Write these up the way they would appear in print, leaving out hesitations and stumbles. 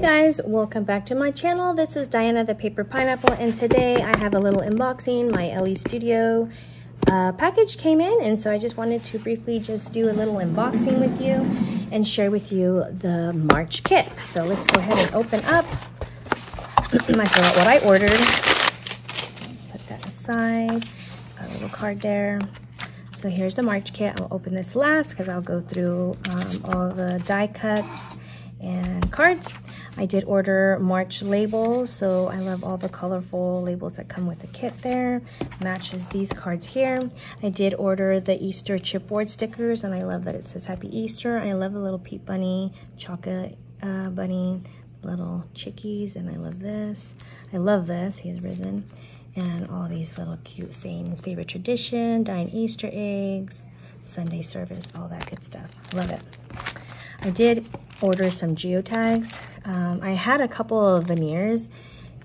guys, welcome back to my channel. This is Diana the Paper Pineapple, and today I have a little unboxing. My Elle Studio package came in, and so I just wanted to briefly just do a little unboxing with you and share with you the March kit. So let's go ahead and open up. I forgot what I ordered. Let's put that aside. Got a little card there. So here's the March kit. I'll open this last because I'll go through all the die cuts and cards. I did order March labels, so I love all the colorful labels that come with the kit there. Matches these cards here. I did order the Easter chipboard stickers, and I love that it says Happy Easter. I love the little Pete Bunny, chocolate bunny, little chickies, and I love this. I love this, he has risen. And all these little cute sayings, favorite tradition, dying Easter eggs, Sunday service, all that good stuff. Love it. I did order some geotags. I had a couple of veneers,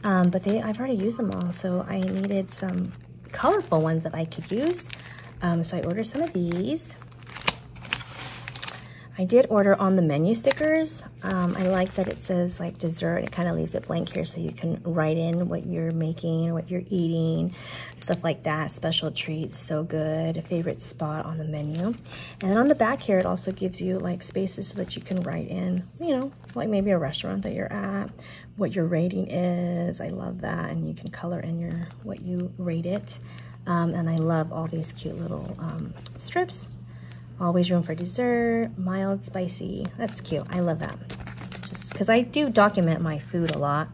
but I've already used them all, so I needed some colorful ones that I could use. So I ordered some of these. I did order on the menu stickers. I like that it says like dessert. It kind of leaves it blank here so you can write in what you're making, what you're eating, stuff like that. Special treats, so good. A favorite spot on the menu. And then on the back here, it also gives you like spaces so that you can write in, you know, like maybe a restaurant that you're at, what your rating is. I love that. And you can color in what you rate it. And I love all these cute little strips. Always room for dessert, mild, spicy. That's cute. I love that. Just because I do document my food a lot.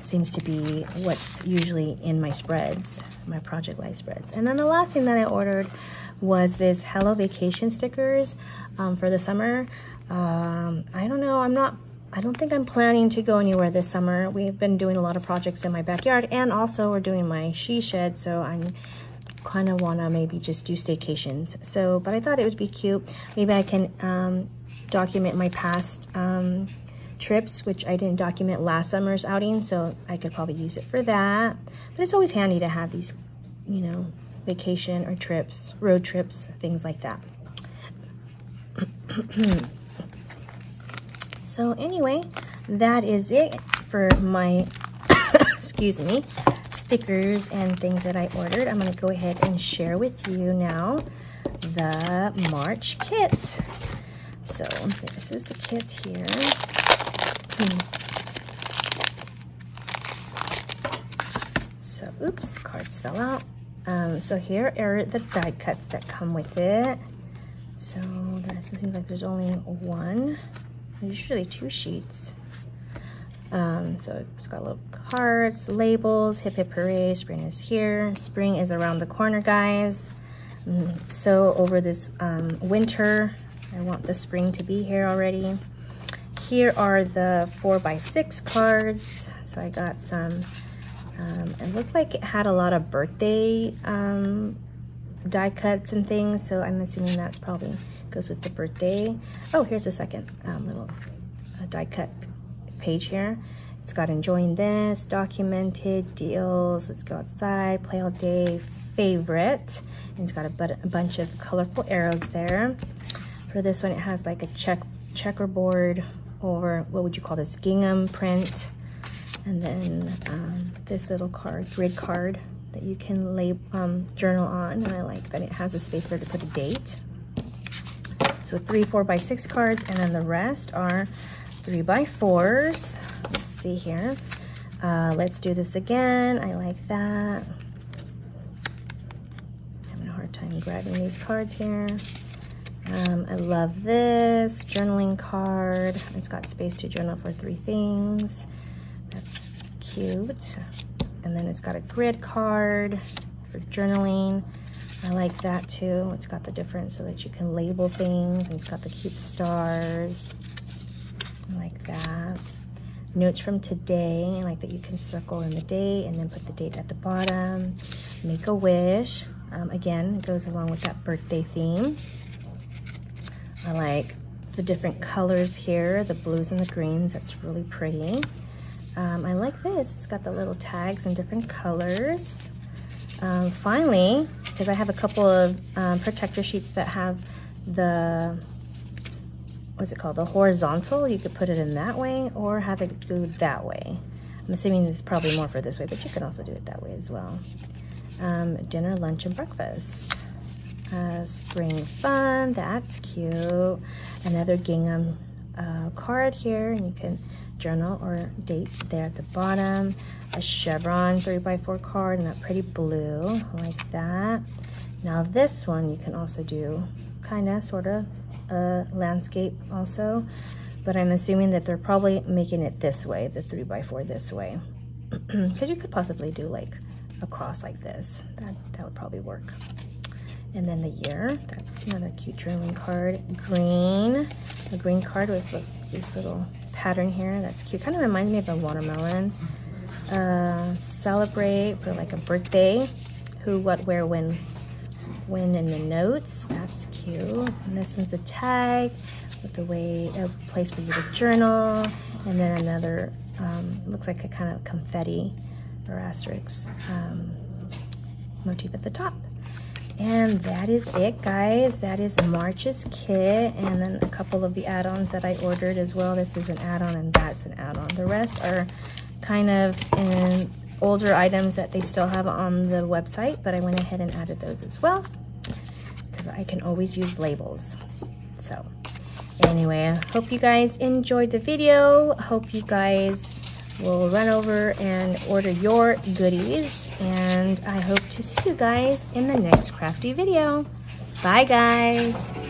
It seems to be what's usually in my spreads, my Project Life spreads. And then the last thing that I ordered was this Hello Vacation stickers for the summer. I don't know. I don't think I'm planning to go anywhere this summer. We've been doing a lot of projects in my backyard, and also we're doing my she shed, so I'm kind of want to maybe just do staycations. So, but I thought it would be cute. Maybe I can document my past trips, which I didn't document last summer's outing, so I could probably use it for that. But it's always handy to have these, you know, vacation or trips, road trips, things like that. So anyway, that is it for my, excuse me, stickers and things that I ordered. I'm going to go ahead and share with you now the March kit. So this is the kit here. So oops, cards fell out. So here are the die cuts that come with it. So it seems like there's only one. There's usually 2 sheets. So it's got little cards, labels, hip hip hooray, spring is here. Spring is around the corner, guys. So over this winter, I want the spring to be here already. Here are the 4x6 cards. So I got some, it looked like it had a lot of birthday die cuts and things. So I'm assuming that's probably goes with the birthday. Oh, here's a second little die cut page here. It's got enjoying this, documented, deals, let's go outside, play all day, favorite, and it's got a bunch of colorful arrows there. For this one, it has like a checkerboard, or what would you call this, gingham print, and then this little card, grid card that you can journal on, and I like that it has a space there to put a date. So 3 4x6 cards, and then the rest are 3x4s. Let's see here. Let's do this again. I like that. Having a hard time grabbing these cards here. I love this journaling card. It's got space to journal for 3 things. That's cute. And then it's got a grid card for journaling. I like that too. It's got the difference so that you can label things. And it's got the cute stars. I like that. Notes from today. I like that you can circle in the date and then put the date at the bottom. Make a wish. Again, it goes along with that birthday theme. I like the different colors here, the blues and the greens. That's really pretty. I like this. It's got the little tags in different colors. Finally, because I have a couple of protector sheets that have the what's it called? The horizontal. You could put it in that way or have it go that way. I'm assuming it's probably more for this way, but you can also do it that way as well. Dinner, lunch, and breakfast. Spring fun, that's cute. Another gingham card here, and you can journal or date there at the bottom. A chevron 3x4 card in that pretty blue, like that. Now this one you can also do kind of, sort of, a landscape also, but I'm assuming that they're probably making it this way, the 3x4 this way, because you could possibly do like a cross like this. That would probably work. And then the year, that's another cute journaling card. Green, a green card with this little pattern here. That's cute. Kind of reminds me of a watermelon. Celebrate for like a birthday. Who, what, where, when in the notes. That's cute. And this one's a tag with a place for you to journal. And then another, looks like a kind of confetti or asterisk motif at the top. And that is it, guys. That is March's kit, and then a couple of the add-ons that I ordered as well. This is an add-on and that's an add-on. The rest are kind of in older items that they still have on the website, but I went ahead and added those as well because I can always use labels. So anyway, I hope you guys enjoyed the video. Hope you guys will run over and order your goodies, and I hope to see you guys in the next crafty video. Bye, guys.